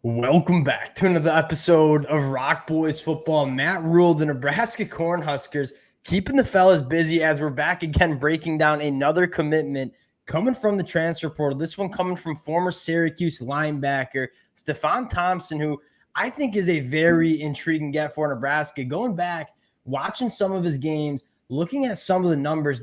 Welcome back to another episode of Rock Boys Football. Matt Rhule, the Nebraska Cornhuskers, keeping the fellas busy as we're back again, breaking down another commitment coming from the transfer portal. This one coming from former Syracuse linebacker Stefon Thompson, who I think is a very intriguing get for Nebraska. Going back, watching some of his games, looking at some of the numbers,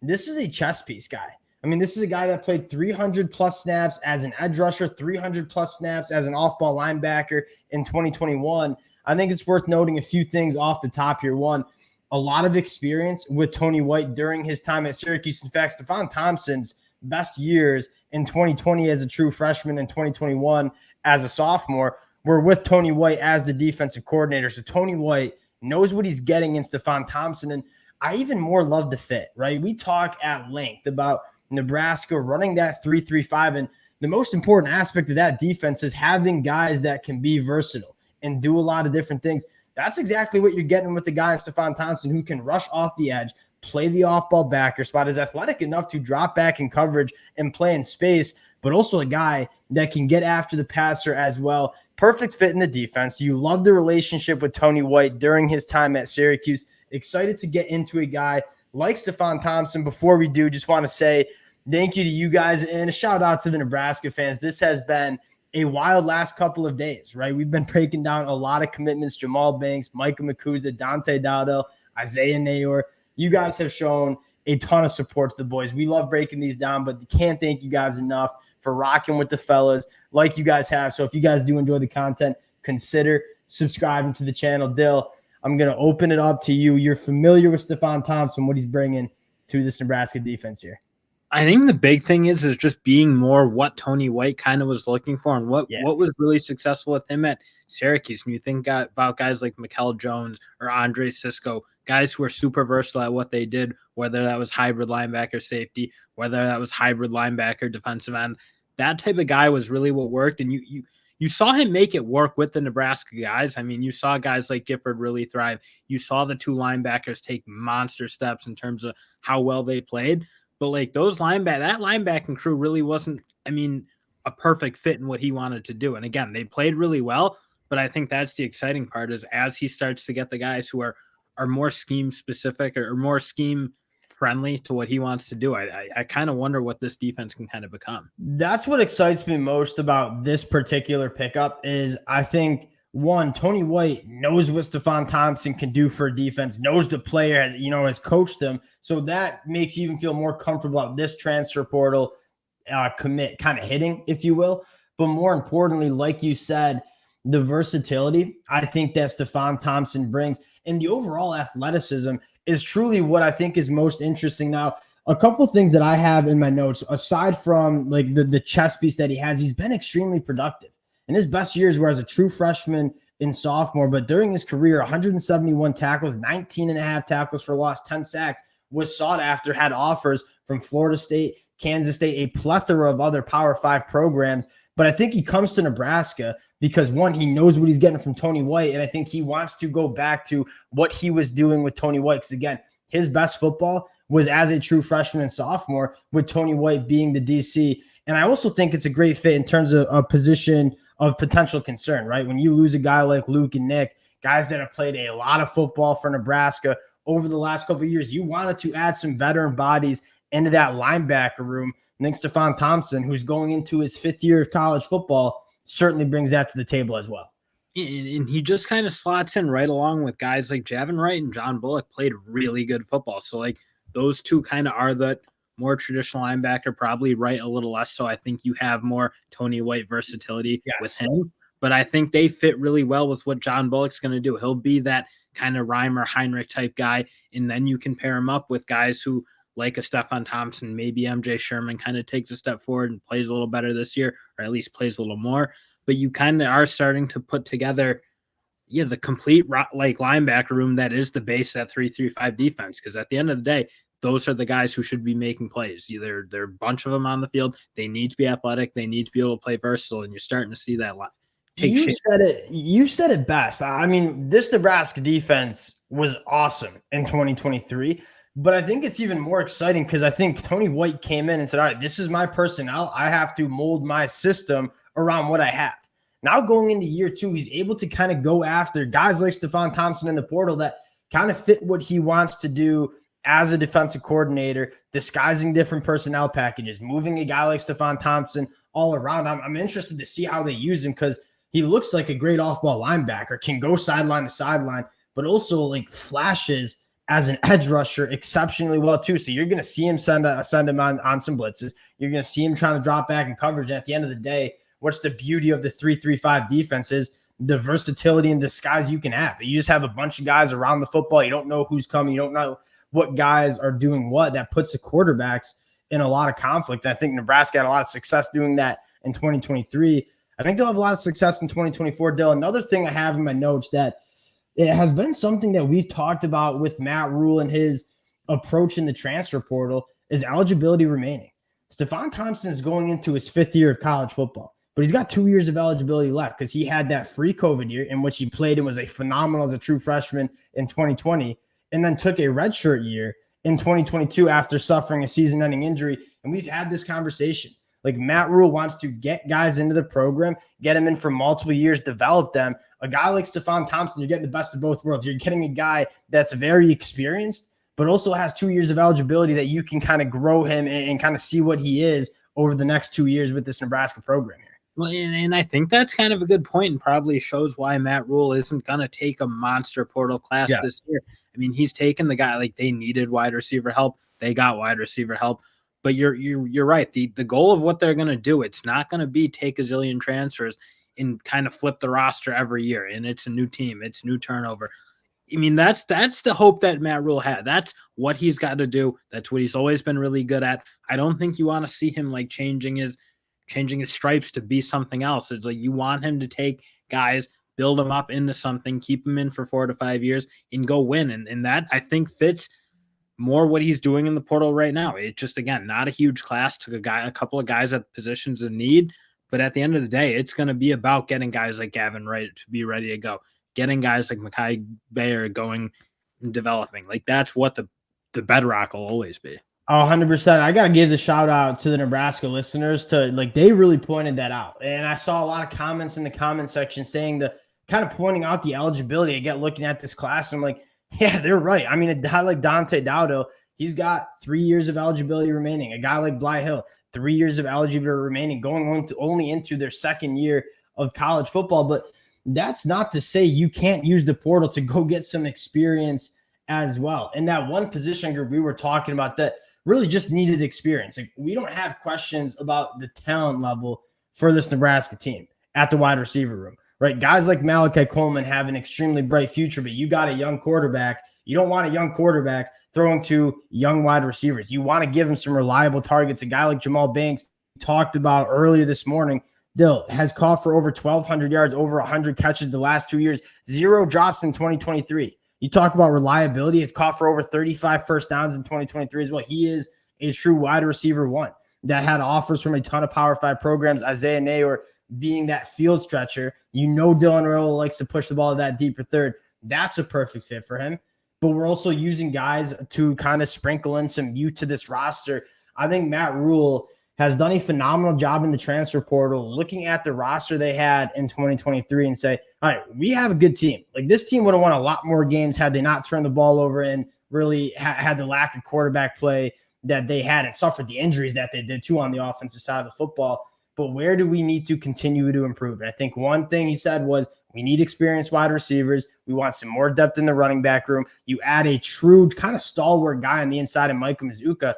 this is a chess piece guy. I mean, this is a guy that played 300 plus snaps as an edge rusher, 300 plus snaps as an off-ball linebacker in 2021. I think it's worth noting a few things off the top here. One, a lot of experience with Tony White during his time at Syracuse. In fact, Stefon Thompson's best years in 2020 as a true freshman and 2021 as a sophomore were with Tony White as the defensive coordinator. So Tony White knows what he's getting in Stefon Thompson. And I even more love the fit, right? We talk at length about Nebraska running that 3-3-5. And the most important aspect of that defense is having guys that can be versatile and do a lot of different things. That's exactly what you're getting with the guy in Stefon Thompson, who can rush off the edge, play the off-ball backer spot, is athletic enough to drop back in coverage and play in space, but also a guy that can get after the passer as well. Perfect fit in the defense. You love the relationship with Tony White during his time at Syracuse. Excited to get into a guy like Stefon Thompson. Before we do, just want to say thank you to you guys and a shout out to the Nebraska fans. This has been a wild last couple of days, right? We've been breaking down a lot of commitments: Jamal Banks, Micah Makuza, Dante Dowdell, Isaiah Nayor. You guys have shown a ton of support to the boys. We love breaking these down, but can't thank you guys enough for rocking with the fellas like you guys have. So if you guys do enjoy the content, consider subscribing to the channel. Dill, I'm going to open it up to you. You're familiar with Stefon Thompson, what he's bringing to this Nebraska defense here. I think the big thing is just being more what Tony White kind of was looking for and what was really successful with him at Syracuse. And you think about guys like Mikel Jones or Andre Sisco, guys who are super versatile at what they did, whether that was hybrid linebacker safety, whether that was hybrid linebacker defensive end. That type of guy was really what worked. And you saw him make it work with the Nebraska guys. I mean, you saw guys like Gifford really thrive. You saw the two linebackers take monster steps in terms of how well they played. But like that linebacking crew really wasn't, a perfect fit in what he wanted to do. And again, they played really well, but I think that's the exciting part is as he starts to get the guys who are more scheme specific or more scheme friendly to what he wants to do. I kind of wonder what this defense can kind of become. That's what excites me most about this particular pickup is I think, one, Tony White knows what Stefon Thompson can do for a defense, knows the player, has coached him. So that makes you even feel more comfortable about this transfer portal commit kind of hitting, if you will. But more importantly, like you said, the versatility I think that Stefon Thompson brings and the overall athleticism is truly what I think is most interesting. Now, a couple things that I have in my notes, aside from like the chess piece that he has, he's been extremely productive. And his best years were as a true freshman in sophomore, but during his career, 171 tackles, 19 and a half tackles for loss, 10 sacks, was sought after, had offers from Florida State, Kansas State, a plethora of other Power 5 programs. But I think he comes to Nebraska because, one, he knows what he's getting from Tony White, and I think he wants to go back to what he was doing with Tony White. Because, again, his best football was as a true freshman and sophomore with Tony White being the DC. And I also think it's a great fit in terms of a position of potential concern, right? When you lose a guy like Luke and Nick, guys that have played a lot of football for Nebraska over the last couple of years, you wanted to add some veteran bodies into that linebacker room. I think Stefon Thompson, who's going into his 5th year of college football, certainly brings that to the table as well. And he just kind of slots in right along with guys like Javin Wright and John Bullock played really good football. So like those two kind of are the more traditional linebacker, probably Wright a little less. So I think you have more Tony White versatility with him. But I think they fit really well with what John Bullock's going to do. He'll be that kind of Reimer Heinrich type guy. And then you can pair him up with guys who like a Stefon Thompson, maybe MJ Sherman kind of takes a step forward and plays a little better this year, or at least plays a little more. But you kind of are starting to put together, the complete like linebacker room that is the base of that 3-3-5 defense. Because at the end of the day, those are the guys who should be making plays. Either there are a bunch of them on the field. They need to be athletic. They need to be able to play versatile, and you're starting to see that You said it best. I mean, this Nebraska defense was awesome in 2023. But I think it's even more exciting because I think Tony White came in and said, all right, this is my personnel. I have to mold my system around what I have. Now going into year 2, he's able to kind of go after guys like Stefon Thompson in the portal that kind of fit what he wants to do as a defensive coordinator, disguising different personnel packages, moving a guy like Stefon Thompson all around. I'm interested to see how they use him because he looks like a great off-ball linebacker, can go sideline to sideline, but also like flashes as an edge rusher exceptionally well too. So you're going to see him send him on some blitzes. You're going to see him trying to drop back in coverage. And at the end of the day, what's the beauty of the 3-3-5 defense is the versatility and disguise you can have. You just have a bunch of guys around the football. You don't know who's coming. You don't know what guys are doing what. That puts the quarterbacks in a lot of conflict. I think Nebraska had a lot of success doing that in 2023. I think they'll have a lot of success in 2024. Dill, another thing I have in my notes that it has been something that we've talked about with Matt Rhule and his approach in the transfer portal is eligibility remaining. Stefon Thompson is going into his 5th year of college football, but he's got 2 years of eligibility left because he had that free COVID year in which he played and was a phenomenal as a true freshman in 2020, and then took a redshirt year in 2022 after suffering a season-ending injury. And we've had this conversation. Like, Matt Rhule wants to get guys into the program, get them in for multiple years, develop them. A guy like Stefon Thompson, you're getting the best of both worlds. You're getting a guy that's very experienced, but also has 2 years of eligibility that you can kind of grow him and kind of see what he is over the next 2 years with this Nebraska program here. Well, and I think that's kind of a good point and probably shows why Matt Rhule isn't going to take a monster portal class this year. I mean, he's taken the guy, like, they needed wide receiver help. They got wide receiver help. But you're right. The goal of what they're going to do, it's not going to be take a zillion transfers and kind of flip the roster every year. And it's a new team. It's new turnover. I mean, that's the hope that Matt Rhule had. That's what he's got to do. That's what he's always been really good at. I don't think you want to see him like changing his stripes to be something else. It's like you want him to take guys, build them up into something, keep them in for 4 to 5 years, and go win. And that, I think, fits more what he's doing in the portal right now. It's just, again, not a huge class. Took a couple of guys at positions of need, but at the end of the day, it's going to be about getting guys like Gavin Wright to be ready to go, getting guys like Mekhi Bayer going and developing. Like, that's what the bedrock will always be. 100%. I got to give the shout out to the Nebraska listeners to, like, they really pointed that out. And I saw a lot of comments in the comment section saying kind of pointing out the eligibility. I get looking at this class and I'm like, yeah, they're right. I mean, a guy like Dante Dowdle, he's got 3 years of eligibility remaining. A guy like Bly Hill, 3 years of eligibility remaining, going on to only into their 2nd year of college football. But that's not to say you can't use the portal to go get some experience as well. And that one position group we were talking about that really just needed experience. Like, we don't have questions about the talent level for this Nebraska team at the wide receiver room. Right, guys like Malachi Coleman have an extremely bright future, but you got a young quarterback. You don't want a young quarterback throwing to young wide receivers. You want to give him some reliable targets. A guy like Jamal Banks, talked about earlier this morning, Dill, has caught for over 1,200 yards, over 100 catches the last 2 years, 0 drops in 2023. You talk about reliability. He's caught for over 35 first downs in 2023 as well. He is a true wide receiver one that had offers from a ton of Power 5 programs. Isaiah Nayor being that field stretcher. You know Dylan Rhule likes to push the ball to that deeper third. That's a perfect fit for him. But we're also using guys to kind of sprinkle in some youth to this roster. I think Matt Rhule has done a phenomenal job in the transfer portal, looking at the roster they had in 2023 and say, all right, we have a good team. Like, this team would have won a lot more games had they not turned the ball over and really had the lack of quarterback play that they had and suffered the injuries that they did too on the offensive side of the football. But where do we need to continue to improve? And I think one thing he said was we need experienced wide receivers. We want some more depth in the running back room. You add a true kind of stalwart guy on the inside of Micah Mazuka.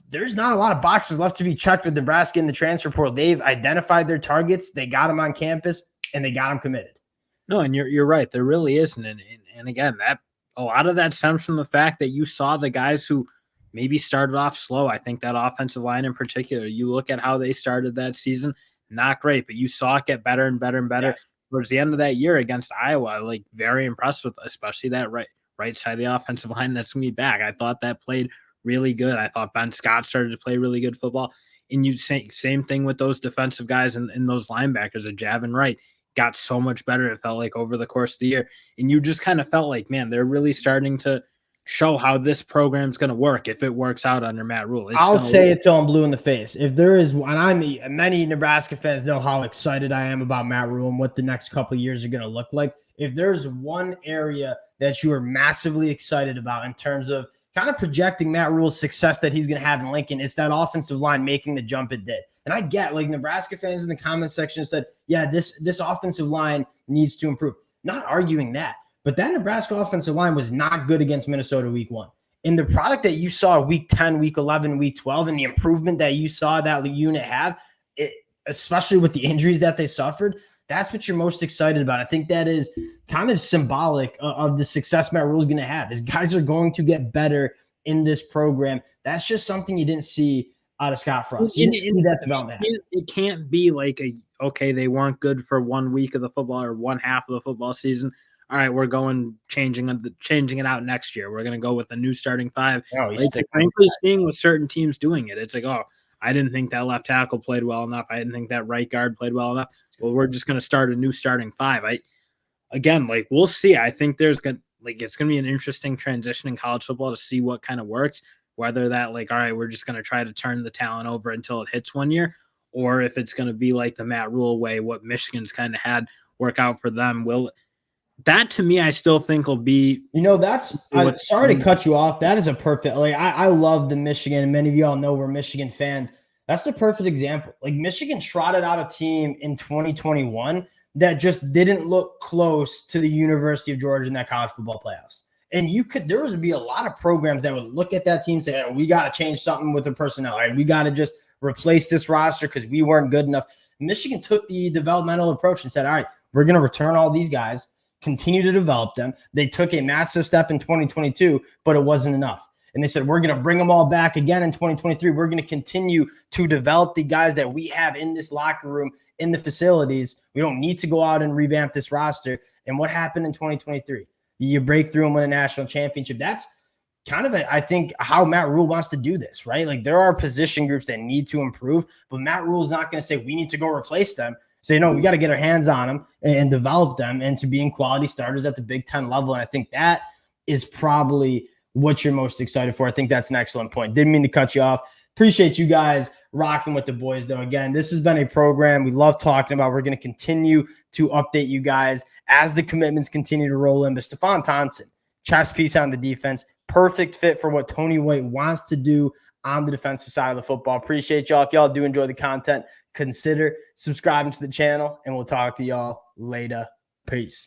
There's not a lot of boxes left to be checked with Nebraska in the transfer portal. They've identified their targets. They got them on campus, and they got them committed. No, and you're right. There really isn't. And again, that a lot of that stems from the fact that you saw the guys who maybe started off slow. I think that offensive line in particular, you look at how they started that season, not great, but you saw it get better and better and better. Yes. Towards the end of that year against Iowa, like, very impressed with especially that right side of the offensive line that's going to be back. I thought that played really good. I thought Ben Scott started to play really good football. And you say same thing with those defensive guys and those linebackers. Javin Wright got so much better, it felt like, over the course of the year. And you just kind of felt like, man, they're really starting to show how this program's going to work if it works out under Matt Rhule. I'll say it till I'm blue in the face. If there is one, many Nebraska fans know how excited I am about Matt Rhule and what the next couple of years are going to look like. If there's one area that you are massively excited about in terms of kind of projecting Matt Rhule's success that he's going to have in Lincoln, it's that offensive line making the jump it did. And I get, like, Nebraska fans in the comment section said, yeah, this offensive line needs to improve. Not arguing that. But that Nebraska offensive line was not good against Minnesota week 1. And the product that you saw week 10, week 11, week 12, and the improvement that you saw that unit have, especially with the injuries that they suffered, that's what you're most excited about. I think that is kind of symbolic of the success Matt Rhule is going to have. His guys are going to get better in this program. That's just something you didn't see out of Scott Frost. You didn't see that development happen. It can't be like okay, they weren't good for 1 week of the football or one half of the football season. All right, we're changing it out next year. We're going to go with a new starting 5. Frankly, seeing with certain teams doing it, it's like, oh, I didn't think that left tackle played well enough. I didn't think that right guard played well enough. Well, we're just going to start a new starting 5. We'll see. I think it's going to be an interesting transition in college football to see what kind of works, whether that all right, we're just going to try to turn the talent over until it hits 1 year, or if it's going to be like the Matt Rhule way, what Michigan's kind of had work out for them. That to me, I still think will be. Sorry to cut you off. That is a perfect. I love the Michigan, and many of y'all know we're Michigan fans. That's the perfect example. Michigan trotted out a team in 2021 that just didn't look close to the University of Georgia in that college football playoffs. And there would be a lot of programs that would look at that team and say, hey, we got to change something with the personnel. Right? We got to just replace this roster because we weren't good enough. Michigan took the developmental approach and said, all right, we're going to return all these guys, continue to develop them. They took a massive step in 2022, but it wasn't enough. And they said, we're going to bring them all back again in 2023. We're going to continue to develop the guys that we have in this locker room, in the facilities. We don't need to go out and revamp this roster. And what happened in 2023? You break through and win a national championship. That's kind of, I think, how Matt Rhule wants to do this, right? There are position groups that need to improve, but Matt Rhule's not going to say we need to go replace them. Say, no, we got to get our hands on them and develop them into being quality starters at the Big Ten level. And I think that is probably what you're most excited for. I think that's an excellent point. Didn't mean to cut you off. Appreciate you guys rocking with the boys, though. Again, this has been a program we love talking about. We're going to continue to update you guys as the commitments continue to roll in. But Stefon Thompson, chess piece on the defense, perfect fit for what Tony White wants to do on the defensive side of the football. Appreciate y'all. If y'all do enjoy the content, consider subscribing to the channel, and we'll talk to y'all later. Peace.